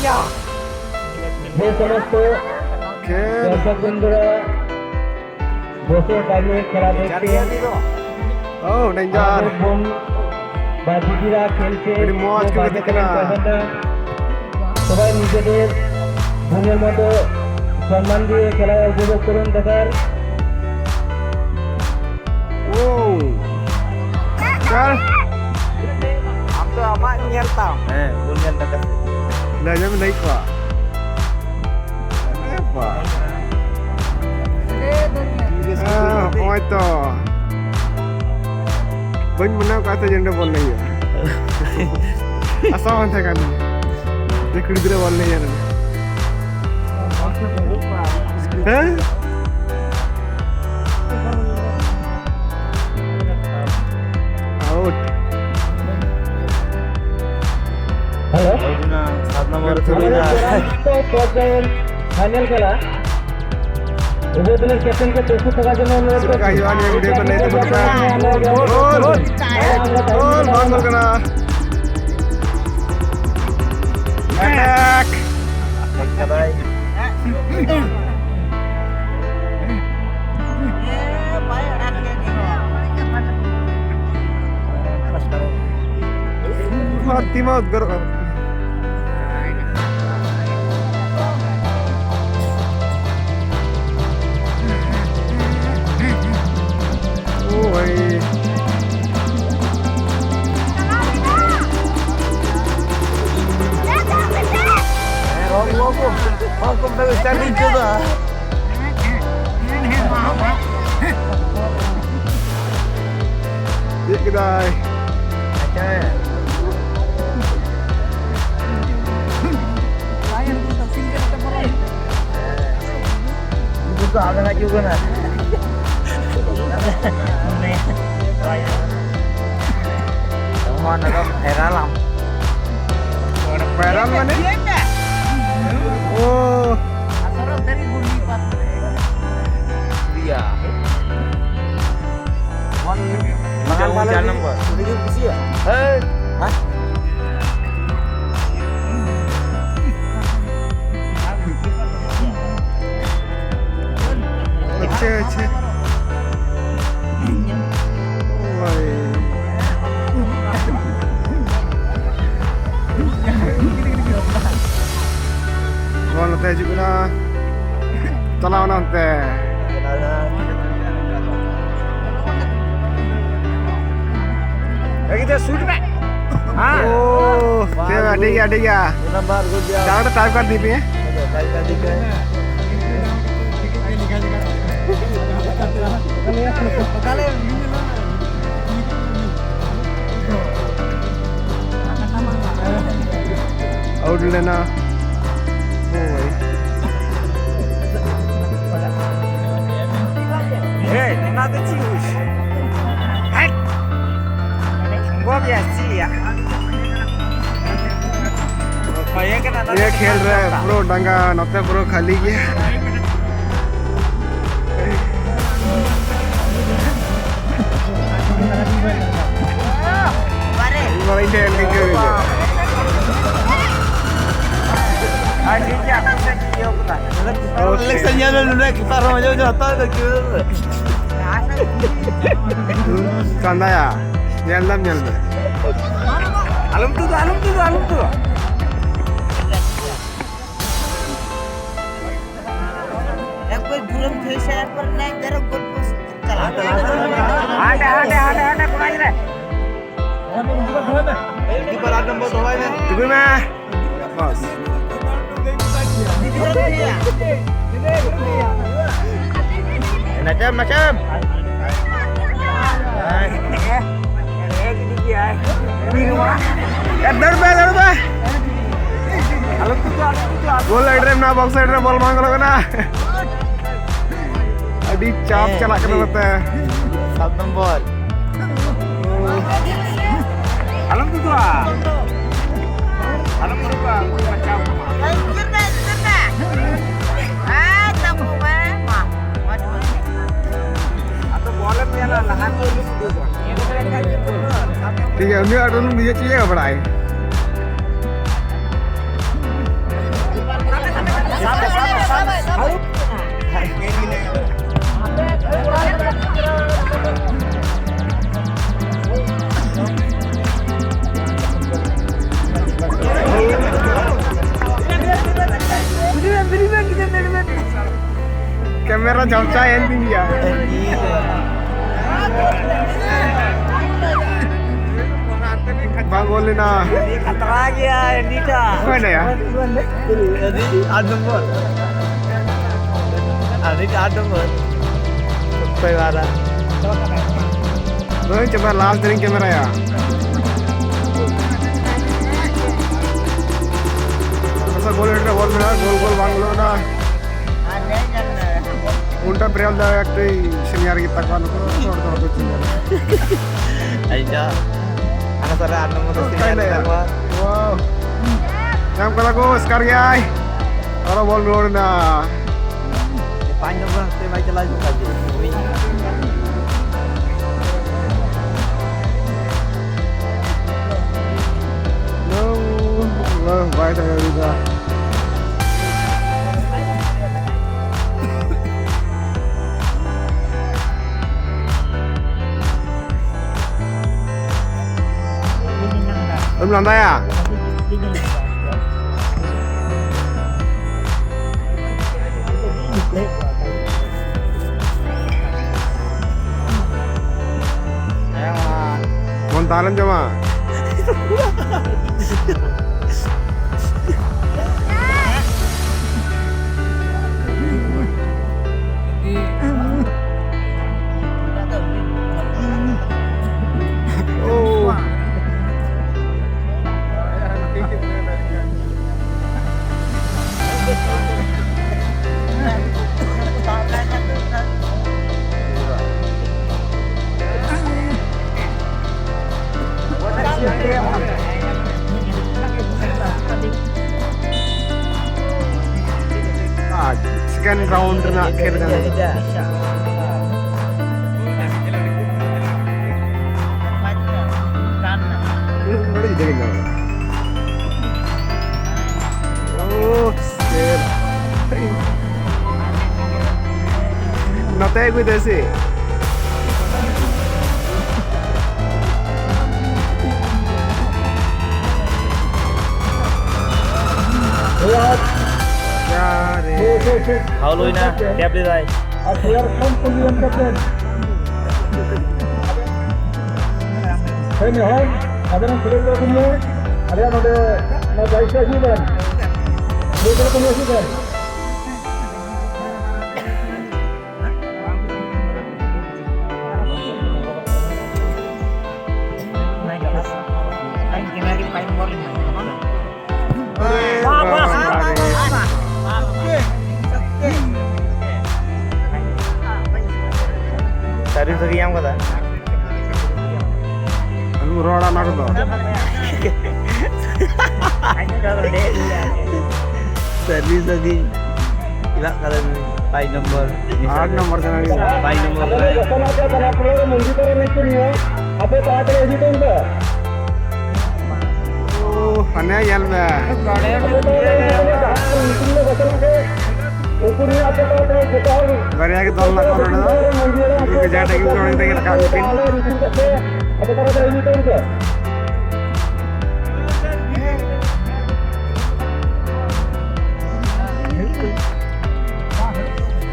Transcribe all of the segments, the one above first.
যে সমস্ত দর্শক বন্ধুরা বসে দাঁড়িয়ে খেলা দেখছে আমাদের বোন বা দিদিরা খেলছে সবাই নিজেদের বোনের মতো সম্মান দিয়ে খেলা উপভোগ করুন দেখার। Bañ menang kata janda bol nahi hai. Asaman tha kan. Dekh dira bol nahi hai. Huh? Out. Hello, 7 নম্বর ফাইনাল খেলা উভয় দলের ক্যাপ্টেনকে প্রস্তুত থাকার জন্য অনুরোধ করছি। Timot garo. Welcome to the standing to the. Good day. Buka ada lagi juga na. Mana dong? Heralam. Peran mana? Oh. Asal dari Bulipat. Iya. Makan malam number. Ini kusi ya? Hah? अच्छा Kalau teh juga na, talau nanti. kita shoot back. Oh, ada ya. Jangan type कर दी पे. Out लेना. Hey, надо тянуть. Ай! Вот я сия. ये खेल रहा है pro डंगा नौते pro खाली गया Malah dia yang kecil ini. Senyal dulu kita remaja jatuh ke kiri. Canda ya, nyelam. Alam tuh. कोई गुरम थे शहर पर नहीं तेरा गोल पोस्ट चला आटे कुनाई रे di barat nembok bawah ini Tunggu mah bos macam दरबा गोल ड्राइव ना बॉक्स ड्राइव बॉल मांग लो ना अभी चाप चला कर होता है 7 number alam tu macam atau bola punya lahan tu ठीक है उन्हें अटल मुझे चाहिए बड़ा है Kamera jauh saya ending ya. Bangunin na. Kata lagi ya, ini dah. Mana ya? Jadi ada nomor. Ada nomor. Sampai mana? Lo coba last dari kamera ya. Masa gol itu gol banglo na. Unta berel dah ekte senior kita kan orang senior. Aja. Anak saya ada nomor Kaya ya. Wow. Yang kala ko Skarya. Orang bol na. Panjang bang, saya baca lagi aja. No, baik saya juga. Belum lantai ya? Montaran coba. Oh. Second round na akhir na. Oh, shit. Natay ko desi. How low na? Tiap di tay. Service lagi yang kata. Aduh, roda nak tu. Service lagi. Ila kalau pai number. 8 number sana ni. Pai number. Oh, aneh yang dah. Bari lagi tol nak orang dah. Ini kerja lagi orang yang kita kawin.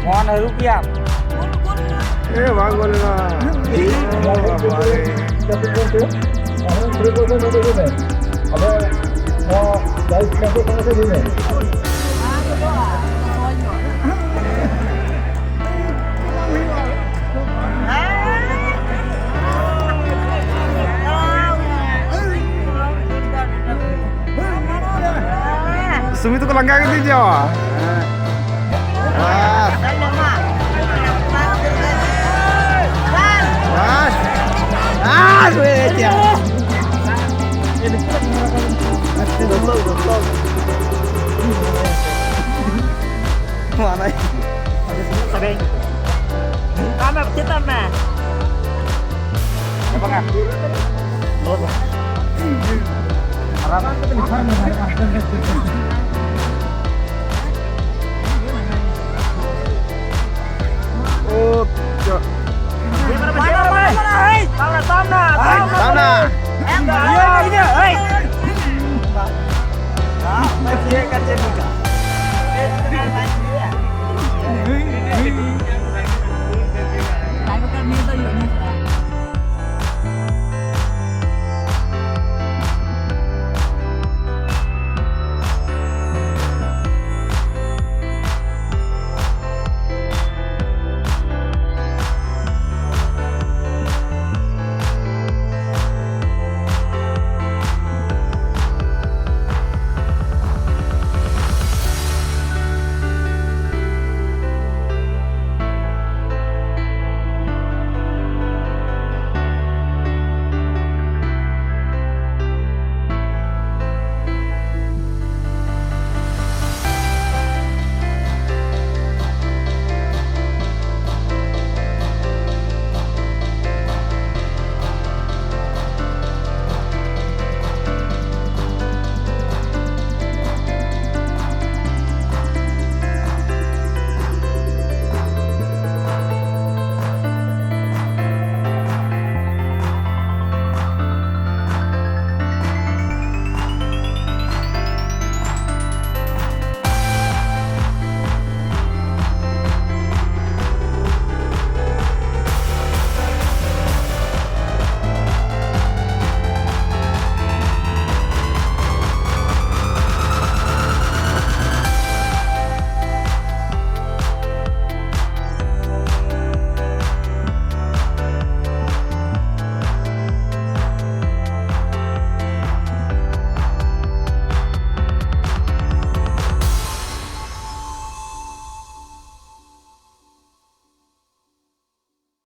Mana rupiah? Bang boleh lah. Sumi tu kalau enggak gitu Jawa. Sudah. Mana? Sabeng. Kamu cerita mana? Apa kan? Loh. Arab. Oh, cok. Mana? Hei, Tamna. Iya, ini, hei. Masih kerja juga. Cái niên tao vừa